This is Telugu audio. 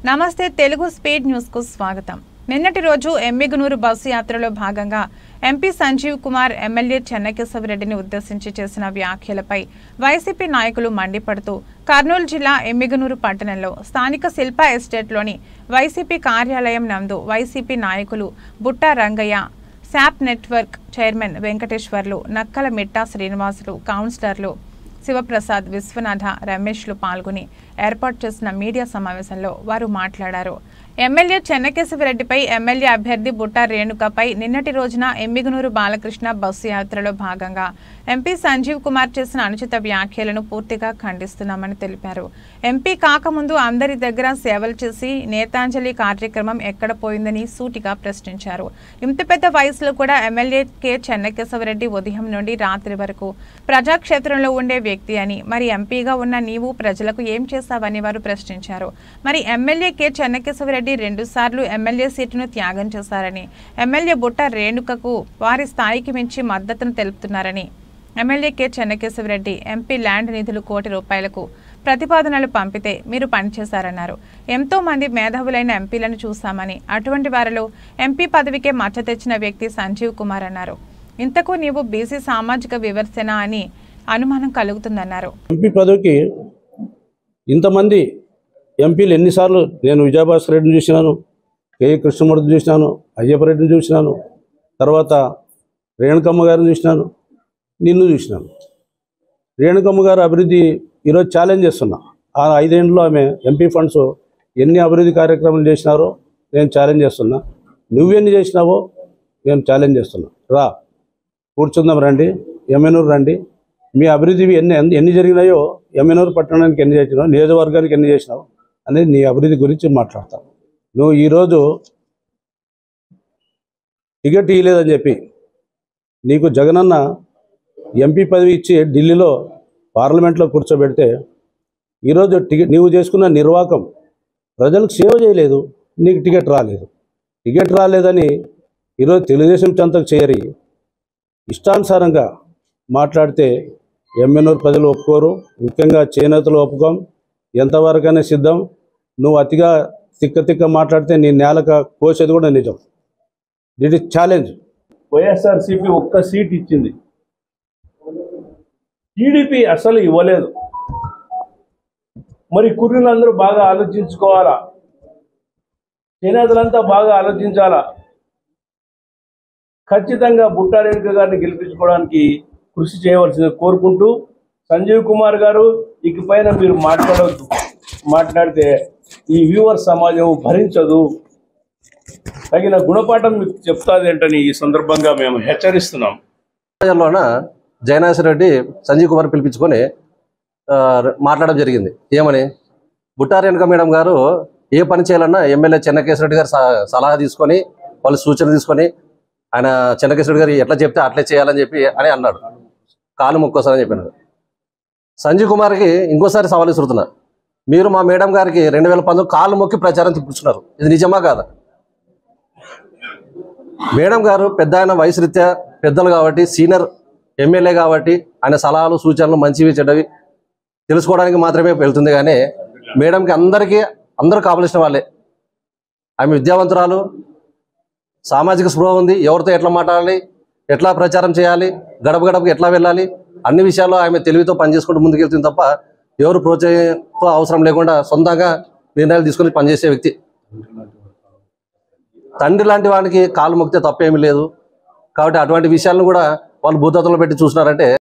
నమస్తే తెలుగు స్పీడ్ న్యూస్ కు స్వాగతం। నిన్నటి రోజు ఎమ్మిగనూరు బస్సు యాత్రలో భాగంగా ఎంపీ సంజీవ్ కుమార్ ఎమ్మెల్యే చెన్నకేశవరెడ్డిని ఉద్దేశించి చేసిన వ్యాఖ్యలపై వైసీపీ నాయకులు మండిపడుతూ కర్నూలు జిల్లా ఎమ్మిగనూరు పట్టణంలో స్థానిక శిల్ప ఎస్టేట్లోని వైసీపీ కార్యాలయం నందు వైసీపీ నాయకులు బుట్టా రంగయ్య, శాప్ నెట్వర్క్ చైర్మన్ వెంకటేశ్వర్లు, నక్కల మిట్టా శ్రీనివాసులు, కౌన్సిలర్లు శివప్రసాద్, విశ్వనాథ, రమేష్లు పాల్గొని ఏర్పాటు చేసిన మీడియా సమావేశంలో వారు మాట్లాడారు। ఎమ్మెల్యే చెన్నకేశవరెడ్డిపై ఎమ్మెల్యే అభ్యర్థి బుట్టా రేణుకపై నిన్నటి రోజున ఎమ్మిగనూరు బాలకృష్ణ బస్సు యాత్రలో భాగంగా ఎంపీ సంజీవ్ కుమార్ చేసిన అనుచిత వ్యాఖ్యలను పూర్తిగా ఖండిస్తున్నామని తెలిపారు। ఎంపీ కాకముందు అందరి దగ్గర సేవలు చేసి నేతాంజలి కార్యక్రమం ఎక్కడ పోయిందని సూటిగా ప్రశ్నించారు। ఇంత పెద్ద వయసులో కూడా ఎమ్మెల్యే కె చెన్నకేశవరెడ్డి ఉదయం నుండి రాత్రి వరకు ప్రజాక్షేత్రంలో ఉండే వ్యక్తి అని, మరి ఎంపీగా ఉన్న నీవు ప్రజలకు ఏం చేశావని వారు ప్రశ్నించారు। మరి ఎమ్మెల్యే కె చెన్నకేశవరెడ్డి 2 సార్లు ఎమ్మెల్యే సీటును త్యాగం చేశారని, ఎమ్మెల్యే బుట్టా రేణుకకు వారి స్థాయికి మించి మద్దతును తెలుపుతున్నారని, MLA K Chennakesava Reddy MP land నిధులు ₹1 కోటి ప్రతిపాదనలు పంపితే మీరు పనిచేశారన్నారు। ఎంతో మంది మేధావులైన ఎంపీలను చూశామని, అటువంటి వారిలో ఎంపీ పదవికే మచ్చ తెచ్చిన వ్యక్తి సంజీవ్ కుమార్ అన్నారు। ఇంతకు నీవు బీసీ సామాజిక వివర్శన అని అనుమానం కలుగుతుందన్నారు। ఎంపీ పదవికి ఇంతమంది ఎంపీలు ఎన్నిసార్లు నేను విజయభాస్కర్ రెడ్డిని చూసినాను, కే కృష్ణమూర్తిని చూసినాను, అయ్యప్ప రెడ్డిని చూసినాను, తర్వాత రేణుకమ్మ గారిని చూసినాను, నిన్ను చూసినాను। రేణుకమ్మ గారు అభివృద్ధి ఈరోజు ఛాలెంజ్ చేస్తున్నా। ఆ 5 ఏళ్ళలో ఆమె ఎంపీ ఫండ్స్ ఎన్ని అభివృద్ధి కార్యక్రమాలు చేసినారో నేను ఛాలెంజ్ చేస్తున్నా। నువ్వెన్ని చేసినావో నేను ఛాలెంజ్ చేస్తున్నా। రా కూర్చుందాం, రండి, ఎమ్మెనూరు రండి, మీ అభివృద్ధి ఎన్ని జరిగినాయో, ఎమ్మెనూరు పట్టణానికి ఎన్ని చేసినావు, నియోజకవర్గానికి ఎన్ని చేసినావు అనేది నీ అభివృద్ధి గురించి మాట్లాడతావు। నువ్వు ఈరోజు టికెట్ ఇవ్వలేదని చెప్పి నీకు జగనన్న ఎంపీ పదవి ఇచ్చి ఢిల్లీలో పార్లమెంట్లో కూర్చోబెడితే ఈరోజు నీవు చేసుకున్న నిర్వాకం ప్రజలకు సేవ చేయలేదు, నీకు టికెట్ రాలేదు। టికెట్ రాలేదని ఈరోజు తెలుగుదేశం చెంతకు చేరి ఇష్టానుసారంగా మాట్లాడితే ఎమ్మెనూరు ప్రజలు ఒప్పుకోరు, ముఖ్యంగా చేనేతలు ఒప్పుకోం, ఎంతవరకైనా సిద్ధం। నువ్వు అతిగా తిక్క మాట్లాడితే నీ నేలక కోసేది కూడా నిజం। That is challenge. వైఎస్ఆర్సీపీ ఒక్క సీట్ ఇచ్చింది, టీడీపీ అసలు ఇవ్వలేదు। మరి కుర్రీలందరూ బాగా ఆలోచించుకోవాలా, చేనేతలంతా బాగా ఆలోచించాలా। ఖచ్చితంగా బుట్టా రేణుక గారిని గెలిపించుకోవడానికి కృషి చేయవలసింది కోరుకుంటూ, సంజీవ్ కుమార్ గారు ఇకపైన మీరు మాట్లాడవద్దు, మాట్లాడితే ఈ వ్యూవర్ సమాజం భరించదు, తగిన గుణపాఠం మీకు చెప్తాది ఏంటని ఈ సందర్భంగా మేము హెచ్చరిస్తున్నాం। జయనాథ్ రెడ్డి సంజీవ్ కుమార్ పిలిపించుకొని మాట్లాడడం జరిగింది। ఏమని, బుట్టా రేణుక మేడం గారు ఏ పని చేయాలన్నా ఎమ్మెల్యే చెన్నకేశవరెడ్డి గారు సలహా తీసుకొని, వాళ్ళు సూచనలు తీసుకొని, ఆయన చెన్నకేశవరెడ్డి గారు ఎట్లా చెప్తే అట్లే చేయాలని చెప్పి అని అన్నాడు, కాలు మొక్కోసారని చెప్పినాడు। సంజీవ్ కుమార్కి ఇంకోసారి సవాల్ విసురుతున్నా, మీరు మా మేడం గారికి 2019 కాలు మొక్కి ప్రచారం తిప్పుతున్నారు, ఇది నిజమా కాదా? మేడం గారు పెద్ద ఆయన వయసు రీత్యా పెద్దలు కాబట్టి, సీనియర్ ఎమ్మెల్యే కాబట్టి, ఆయన సలహాలు సూచనలు మంచివి చెడ్డవి తెలుసుకోవడానికి మాత్రమే వెళ్తుంది, కానీ మేడంకి అందరూ కావలసిన వాళ్ళే। ఆమె విద్యావంతురాలు, సామాజిక స్పృహ ఉంది, ఎవరితో ఎట్లా మాట్లాడాలి, ఎట్లా ప్రచారం చేయాలి, గడప గడపకి ఎట్లా వెళ్ళాలి, అన్ని విషయాల్లో ఆమె తెలివితో పనిచేసుకుంటూ ముందుకెళ్తుంది తప్ప ఎవరు ప్రోత్సాహంతో అవసరం లేకుండా సొంతంగా నిర్ణయాలు తీసుకొని పనిచేసే వ్యక్తి। తండ్రి లాంటి వానికి కాలు మొక్కితే తప్పేమీ లేదు, కాబట్టి అటువంటి విషయాలను కూడా వాళ్ళు భూతత్వంలో పెట్టి చూసినారంటే